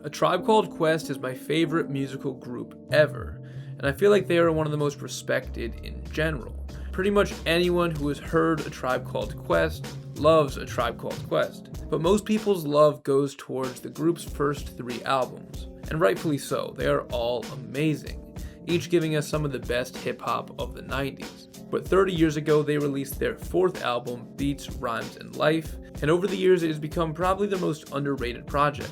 A Tribe Called Quest is my favorite musical group ever, and I feel like they are one of the most respected in general. Pretty much anyone who has heard A Tribe Called Quest loves A Tribe Called Quest, but most people's love goes towards the group's first 3 albums, and rightfully so. They are all amazing, each giving us some of the best hip-hop of the 90s. But 30 years ago, they released their 4th album, Beats, Rhymes, and Life, and over the years it has become probably the most underrated project.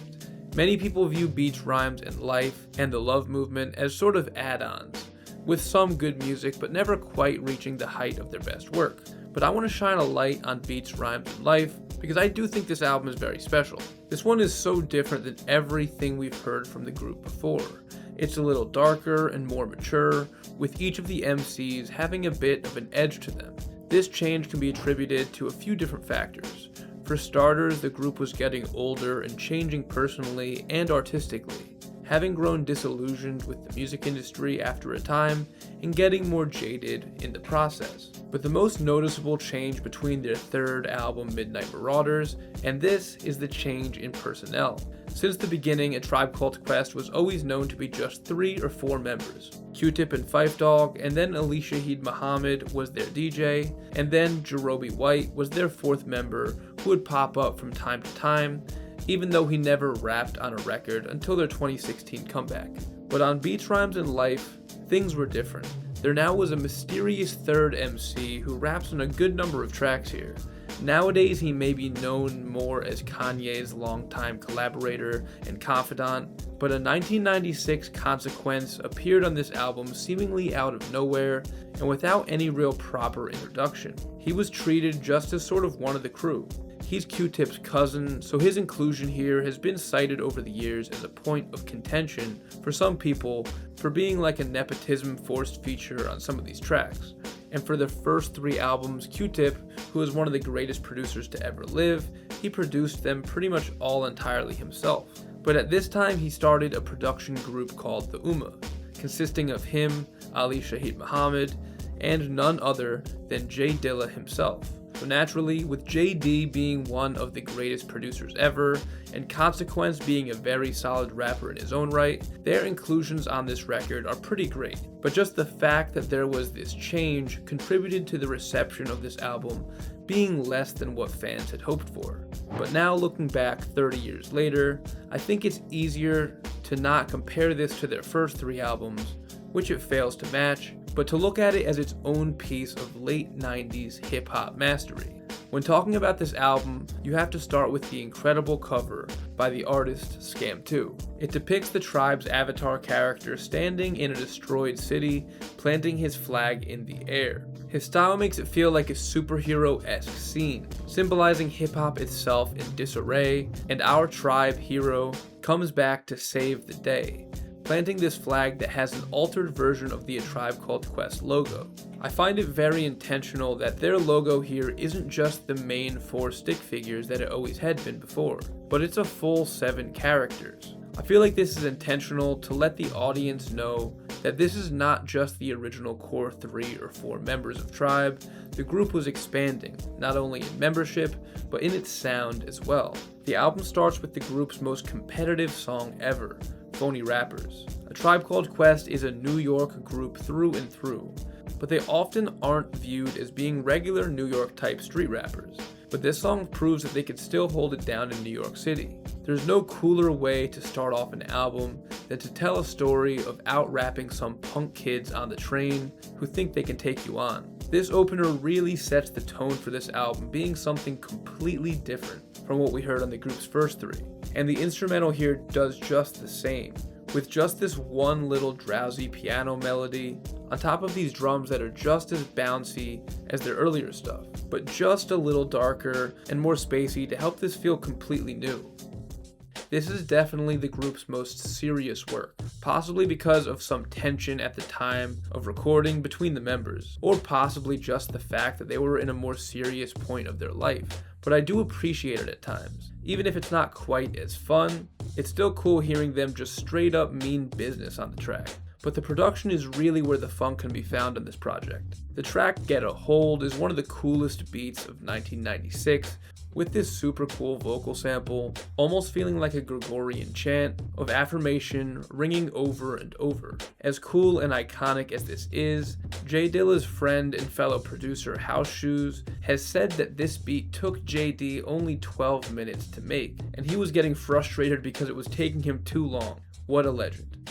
Many people view Beats, Rhymes, and Life and the Love Movement as sort of add-ons, with some good music but never quite reaching the height of their best work. But I want to shine a light on Beats, Rhymes, and Life because I do think this album is very special. This one is so different than everything we've heard from the group before. It's a little darker and more mature, with each of the MCs having a bit of an edge to them. This change can be attributed to a few different factors. For starters, the group was getting older and changing personally and artistically, having grown disillusioned with the music industry after a time and getting more jaded in the process. But the most noticeable change between their 3rd album, Midnight Marauders, and this is the change in personnel. Since the beginning, A Tribe Called Quest was always known to be just 3 or 4 members. Q-Tip and Phife Dawg, and then Ali Shaheed Muhammad was their DJ, and then Jarobi White was their 4th member who would pop up from time to time, even though he never rapped on a record until their 2016 comeback. But on Beats, Rhymes, and Life, things were different. There now was a mysterious 3rd MC who raps on a good number of tracks here. Nowadays, he may be known more as Kanye's longtime collaborator and confidant, but a 1996 Consequence appeared on this album seemingly out of nowhere and without any real proper introduction. He was treated just as sort of one of the crew. He's Q-Tip's cousin, so his inclusion here has been cited over the years as a point of contention for some people for being like a nepotism forced feature on some of these tracks. And for the first 3 albums, Q-Tip, who is one of the greatest producers to ever live, he produced them pretty much all entirely himself. But at this time, he started a production group called the Ummah, consisting of him, Ali Shaheed Muhammad, and none other than Jay Dilla himself. So naturally, with JD being one of the greatest producers ever, and Consequence being a very solid rapper in his own right, their inclusions on this record are pretty great. But just the fact that there was this change contributed to the reception of this album being less than what fans had hoped for. But now looking back 30 years later, I think it's easier to not compare this to their first 3 albums, which it fails to match, but to look at it as its own piece of late 90s hip-hop mastery. When talking about this album, you have to start with the incredible cover by the artist Scam 2. It depicts the tribe's avatar character standing in a destroyed city, planting his flag in the air. His style makes it feel like a superhero-esque scene, symbolizing hip-hop itself in disarray, and our tribe hero comes back to save the day, planting this flag that has an altered version of the A Tribe Called Quest logo. I find it very intentional that their logo here isn't just the main 4 stick figures that it always had been before, but it's a full 7 characters. I feel like this is intentional to let the audience know that this is not just the original core 3 or 4 members of Tribe. The group was expanding, not only in membership, but in its sound as well. The album starts with the group's most competitive song ever, Phony Rappers. A Tribe Called Quest is a New York group through and through, but they often aren't viewed as being regular New York type street rappers. But this song proves that they could still hold it down in New York City. There's no cooler way to start off an album than to tell a story of out-rapping some punk kids on the train who think they can take you on. This opener really sets the tone for this album being something completely different from what we heard on the group's first 3. And the instrumental here does just the same, with just this one little drowsy piano melody on top of these drums that are just as bouncy as their earlier stuff, but just a little darker and more spacey to help this feel completely new. This is definitely the group's most serious work, possibly because of some tension at the time of recording between the members, or possibly just the fact that they were in a more serious point of their life, but I do appreciate it at times. Even if it's not quite as fun, it's still cool hearing them just straight up mean business on the track. but the production is really where the funk can be found on this project. The track Get a Hold is one of the coolest beats of 1996, with this super cool vocal sample, almost feeling like a Gregorian chant of affirmation ringing over and over. As cool and iconic as this is, J Dilla's friend and fellow producer House Shoes has said that this beat took JD only 12 minutes to make, and he was getting frustrated because it was taking him too long. What a legend.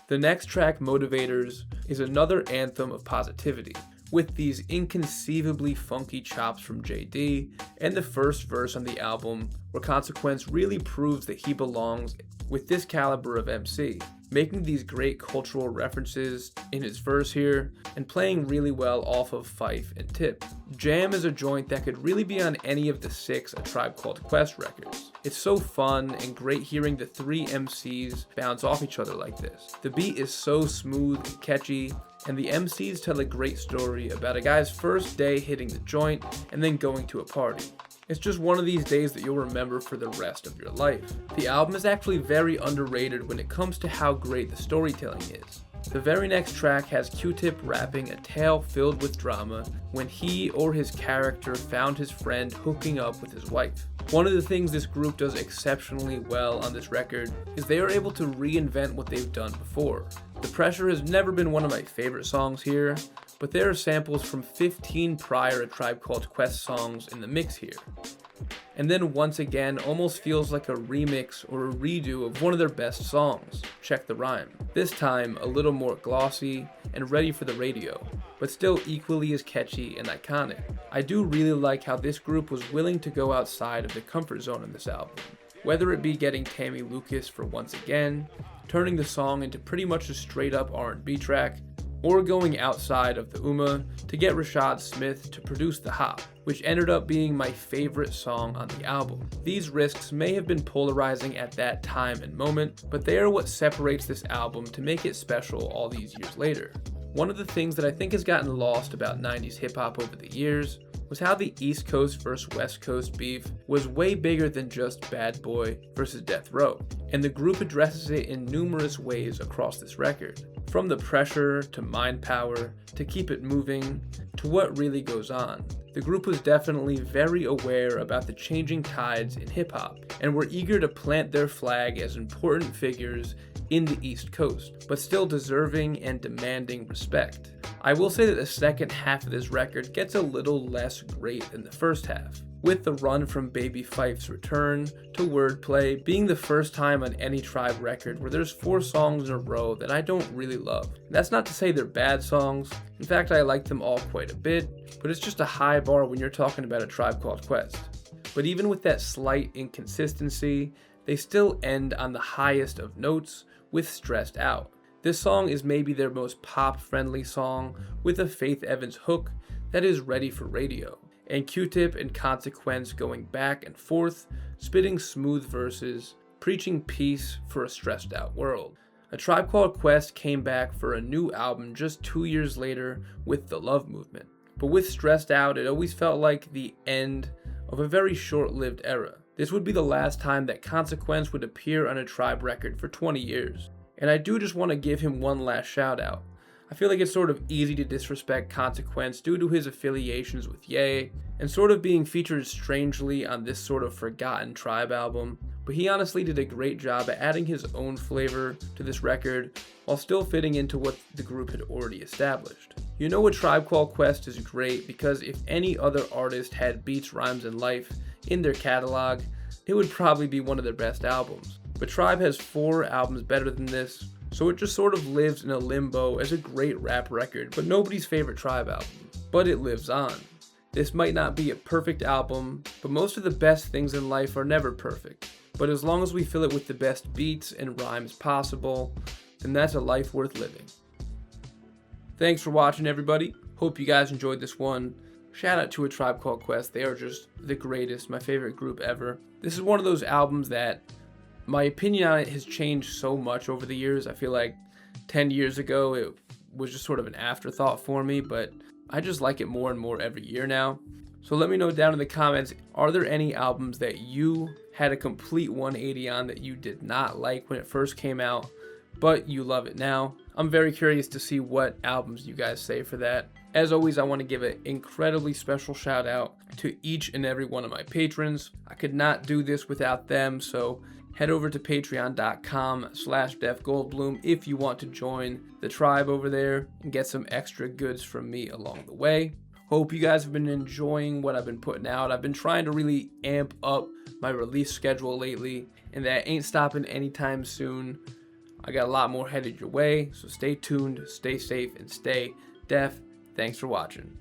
The next track, Motivators, is another anthem of positivity, with these inconceivably funky chops from JD, and the first verse on the album, where Consequence really proves that he belongs with this caliber of MC, making these great cultural references in his verse here, and playing really well off of Fife and Tip. Jam is a joint that could really be on any of the 6 A Tribe Called Quest records. It's so fun and great hearing the 3 MCs bounce off each other like this. The beat is so smooth and catchy, and the MCs tell a great story about a guy's first day hitting the joint and then going to a party. It's just one of these days that you'll remember for the rest of your life. The album is actually very underrated when it comes to how great the storytelling is. The very next track has Q-Tip rapping a tale filled with drama when he or his character found his friend hooking up with his wife. One of the things this group does exceptionally well on this record is they are able to reinvent what they've done before. The Pressure has never been one of my favorite songs here, but there are samples from 15 prior A Tribe Called Quest songs in the mix here. And then once again almost feels like a remix or a redo of one of their best songs, Check the Rhyme. This time a little more glossy and ready for the radio, but still equally as catchy and iconic. I do really like how this group was willing to go outside of the comfort zone in this album, whether it be getting Tammy Lucas for Once Again, turning the song into pretty much a straight up R&B track, or going outside of the UMA to get Rashad Smith to produce The Hop, which ended up being my favorite song on the album. These risks may have been polarizing at that time and moment, but they are what separates this album to make it special all these years later. One of the things that I think has gotten lost about 90s hip-hop over the years was how the East Coast versus West Coast beef was way bigger than just Bad Boy versus Death Row, and the group addresses it in numerous ways across this record. From The Pressure, to Mind Power, to Keep It Moving, to What Really Goes On. The group was definitely very aware about the changing tides in hip-hop, and were eager to plant their flag as important figures in the East Coast, but still deserving and demanding respect. I will say that the second half of this record gets a little less great than the first half, with the run from Baby Fife's return to Wordplay being the first time on any Tribe record where there's 4 songs in a row that I don't really love. That's not to say they're bad songs, in fact I like them all quite a bit, but it's just a high bar when you're talking about A Tribe Called Quest. But even with that slight inconsistency, they still end on the highest of notes with Stressed Out. This song is maybe their most pop-friendly song, with a Faith Evans hook that is ready for radio, and Q-Tip and Consequence going back and forth, spitting smooth verses, preaching peace for a stressed out world. A Tribe Called Quest came back for a new album just 2 years later with The Love Movement, but with Stressed Out it always felt like the end of a very short-lived era. This would be the last time that Consequence would appear on a Tribe record for 20 years. And I do just want to give him one last shout out. I feel like it's sort of easy to disrespect Consequence due to his affiliations with Ye, and sort of being featured strangely on this sort of forgotten Tribe album, but he honestly did a great job at adding his own flavor to this record while still fitting into what the group had already established. You know, A Tribe Called Quest is great because if any other artist had Beats, Rhymes, and Life in their catalog, it would probably be one of their best albums. But Tribe has 4 albums better than this, so it just sort of lives in a limbo as a great rap record, but nobody's favorite Tribe album. But it lives on. This might not be a perfect album, but most of the best things in life are never perfect. But as long as we fill it with the best beats and rhymes possible, then that's a life worth living. Thanks for watching, everybody. Hope you guys enjoyed this one. Shout out to A Tribe Called Quest. They are just the greatest, my favorite group ever. This is one of those albums that my opinion on it has changed so much over the years. I feel like 10 years ago it was just sort of an afterthought for me, but I just like it more and more every year now. So let me know down in the comments, are there any albums that you had a complete 180 on that you did not like when it first came out, but you love it now. I'm very curious to see what albums you guys say for that. As always, I want to give an incredibly special shout out to each and every one of my patrons. I could not do this without them, so head over to patreon.com/DefGoldblum if you want to join the tribe over there and get some extra goods from me along the way. Hope you guys have been enjoying what I've been putting out. I've been trying to really amp up my release schedule lately, and that ain't stopping anytime soon. I got a lot more headed your way, so stay tuned, stay safe, and stay def. Thanks for watching.